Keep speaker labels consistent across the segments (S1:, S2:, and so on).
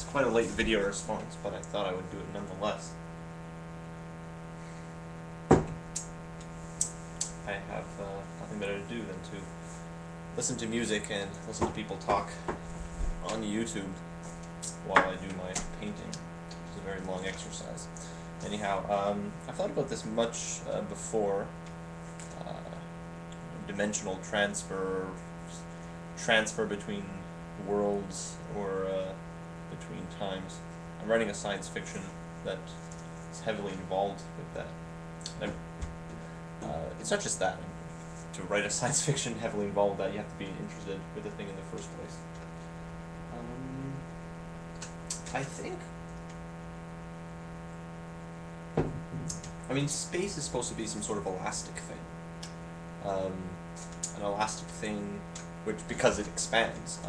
S1: It's quite a late video response, but I thought I would do it nonetheless. I have nothing better to do than to listen to music and listen to people talk on YouTube while I do my painting, which is a very long exercise. Anyhow, I've thought about this much before. Dimensional transfer between worlds or between times. I'm writing a science fiction that is heavily involved with that. It's not just that. To write a science fiction heavily involved with that, you have to be interested with the thing in the first place. I think... I mean, space is supposed to be some sort of elastic thing. An elastic thing which, because it expands,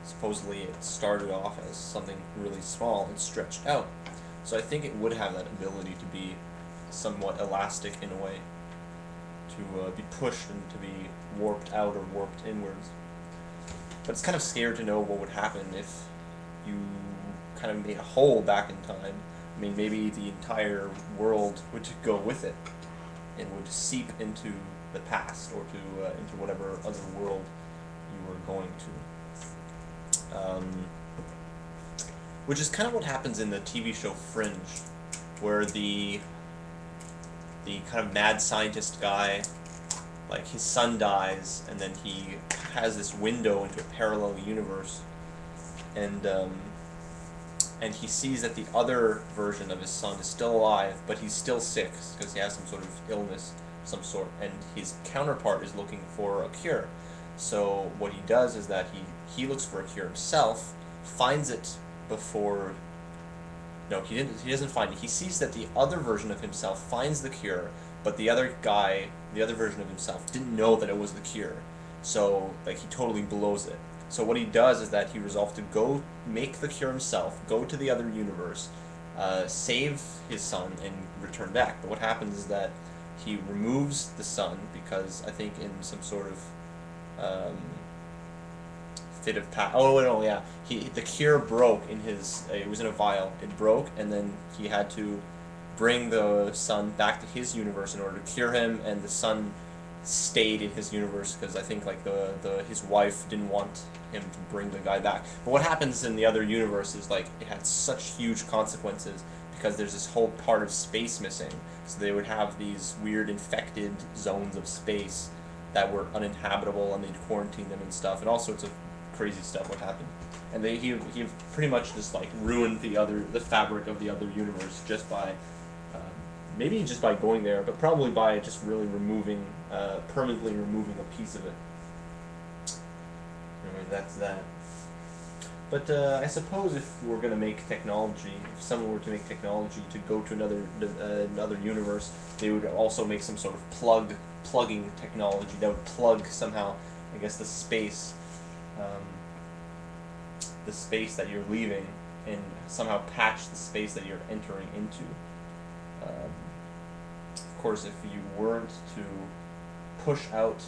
S1: supposedly it started off as something really small and stretched out. So I think it would have that ability to be somewhat elastic in a way, to be pushed and to be warped out or warped inwards. But it's kind of scared to know what would happen if you kind of made a hole back in time. I mean, maybe the entire world would go with it and would seep into the past or to into whatever other world you were going to. Which is kind of what happens in the TV show Fringe, where the kind of mad scientist guy, like his son dies, and then he has this window into a parallel universe, and he sees that the other version of his son is still alive, but he's still sick because he has some sort of illness of some sort, and his counterpart is looking for a cure. So what he does is that he looks for a cure himself, finds it before... No, he doesn't find it. He sees that the other version of himself finds the cure, but the other guy, the other version of himself, didn't know that it was the cure. So, like, he totally blows it. So what he does is that he resolves to go make the cure himself, go to the other universe, save his son, and return back. But what happens is that he removes the son because I think in some sort of fit of the cure broke in his. It was in a vial. It broke, and then he had to bring the son back to his universe in order to cure him, and the son stayed in his universe because I think like his wife didn't want him to bring the guy back. But what happens in the other universe is like it had such huge consequences because there's this whole part of space missing. So they would have these weird infected zones of space that were uninhabitable, and they'd quarantine them and stuff, and all sorts of crazy stuff would happen. And he pretty much just like ruined the fabric of the other universe just by maybe just by going there, but probably by just really permanently removing a piece of it. Anyway, that's that. But I suppose if we're going to make technology, if someone were to make technology to go to another universe, they would also make some sort of plugging technology that would plug somehow, I guess, the space that you're leaving, and somehow patch the space that you're entering into. Of course, if you weren't to push out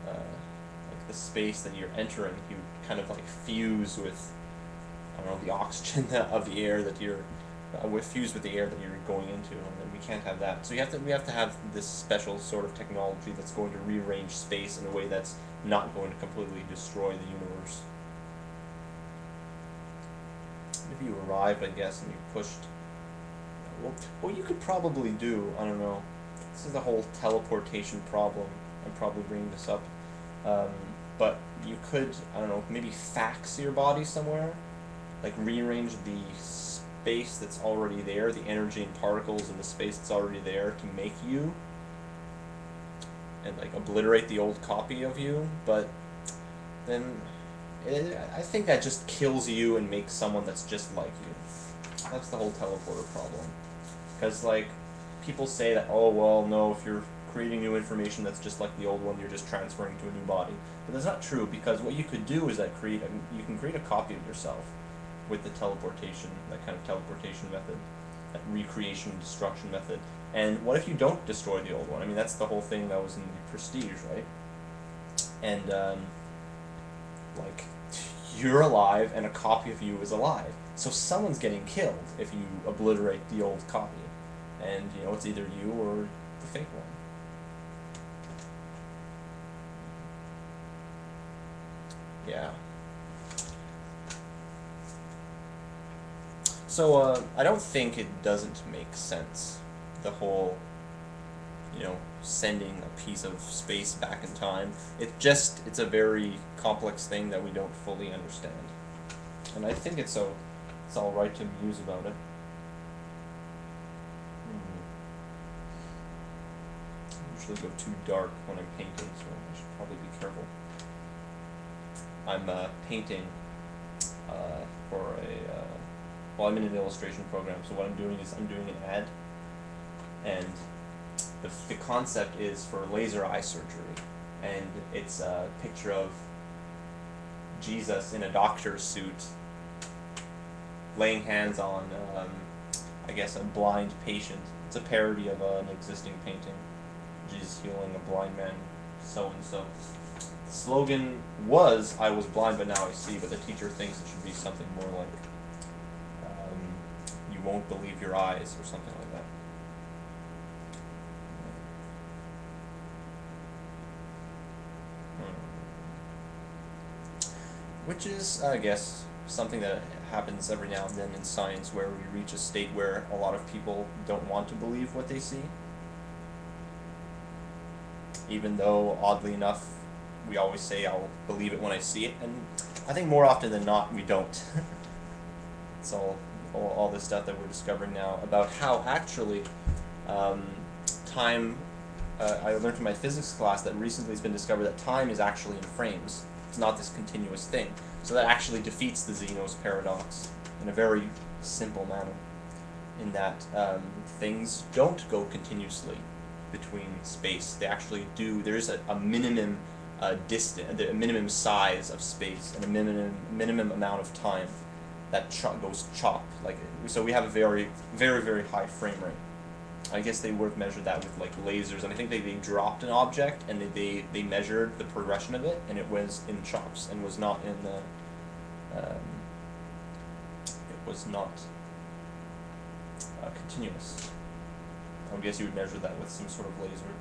S1: like the space that you're entering, you would kind of like fuse with, I don't know, the oxygen of the air that you're fuse with the air that you're going into, and we can't have that. So we have to have this special sort of technology that's going to rearrange space in a way that's not going to completely destroy the universe. If you arrived, I guess, and you pushed... Well, what you could probably do, I don't know, this is the whole teleportation problem. I'm probably bringing this up. But you could, I don't know, maybe fax your body somewhere, like rearrange the space that's already there, the energy and particles in the space that's already there to make you, and like obliterate the old copy of you, but then I think that just kills you and makes someone that's just like you. That's the whole teleporter problem. Because, like, people say that, oh, well, no, if you're creating new information that's just like the old one, you're just transferring to a new body. But that's not true, because what you could do is that you can create a copy of yourself with the teleportation, that kind of teleportation method, that recreation and destruction method. And what if you don't destroy the old one? I mean, that's the whole thing that was in the Prestige, right? And, like, you're alive and a copy of you is alive. So someone's getting killed if you obliterate the old copy. And, you know, it's either you or the fake one. Yeah. So, I don't think it doesn't make sense, the whole, you know, sending a piece of space back in time. It's a very complex thing that we don't fully understand. And I think it's all right to muse about it. I usually go too dark when I'm painting, so I should probably be careful. I'm painting for well, I'm in an illustration program, so what I'm doing is I'm doing an ad, and the concept is for laser eye surgery, and it's a picture of Jesus in a doctor's suit laying hands on, I guess, a blind patient. It's a parody of an existing painting, Jesus healing a blind man, so-and-so. The slogan was, I was blind but now I see, but the teacher thinks it should be something more like, you won't believe your eyes, or something like that. Which is, I guess, something that happens every now and then in science, where we reach a state where a lot of people don't want to believe what they see. Even though, oddly enough, we always say, I'll believe it when I see it, and I think more often than not, we don't. It's all this stuff that we're discovering now about how actually time, I learned from my physics class that recently it's been discovered that time is actually in frames. It's not this continuous thing. So that actually defeats the Zeno's paradox in a very simple manner, in that things don't go continuously between space. They actually do. There is a minimum distance, a minimum size of space, and a minimum amount of time that goes chop. Like, so we have a very, very, very high frame rate. I guess they would have measured that with like lasers, and I think they dropped an object and they measured the progression of it, and it was in chops and was not in the it was not continuous. I guess you would measure that with some sort of laser.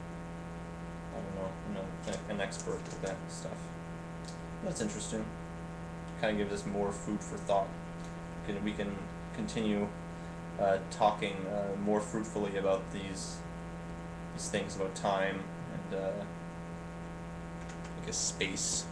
S1: I don't know. I'm not an expert with that stuff. That's interesting. Kind of gives us more food for thought. We can continue talking more fruitfully about these things about time and I guess space.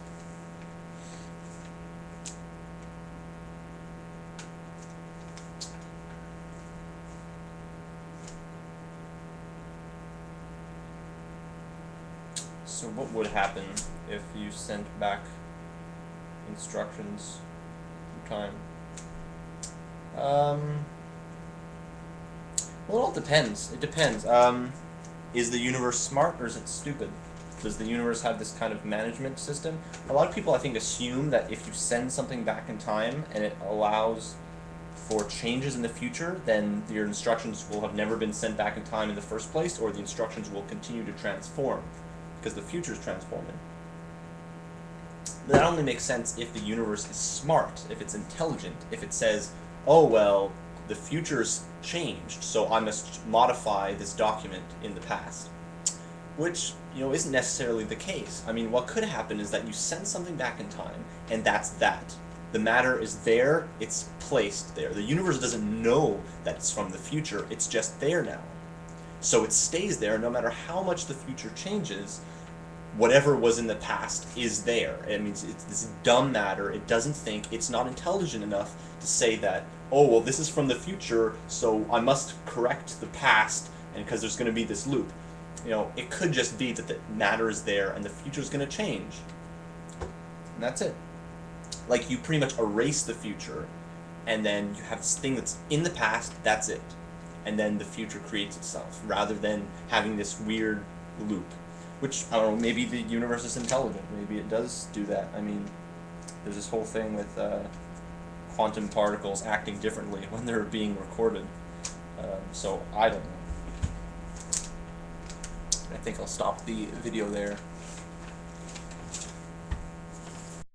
S1: So what would happen if you sent back instructions from time? Well, it all depends. It depends. Is the universe smart or is it stupid? Does the universe have this kind of management system? A lot of people, I think, assume that if you send something back in time and it allows for changes in the future, then your instructions will have never been sent back in time in the first place, or the instructions will continue to transform because the future is transforming. That only makes sense if the universe is smart, if it's intelligent, if it says, oh, well, the future's changed, so I must modify this document in the past. Which, you know, isn't necessarily the case. I mean, what could happen is that you send something back in time, and that's that. The matter is there, it's placed there. The universe doesn't know that it's from the future, it's just there now. So it stays there no matter how much the future changes. Whatever was in the past is there. It means it's this dumb matter. It doesn't think. It's not intelligent enough to say that, oh, well, this is from the future, so I must correct the past, and because there's going to be this loop. You know, it could just be that the matter is there and the future is going to change. And that's it. Like, you pretty much erase the future, and then you have this thing that's in the past, that's it. And then the future creates itself, rather than having this weird loop. Which, I don't know, maybe the universe is intelligent. Maybe it does do that. I mean, there's this whole thing with quantum particles acting differently when they're being recorded. So, I don't know. I think I'll stop the video there.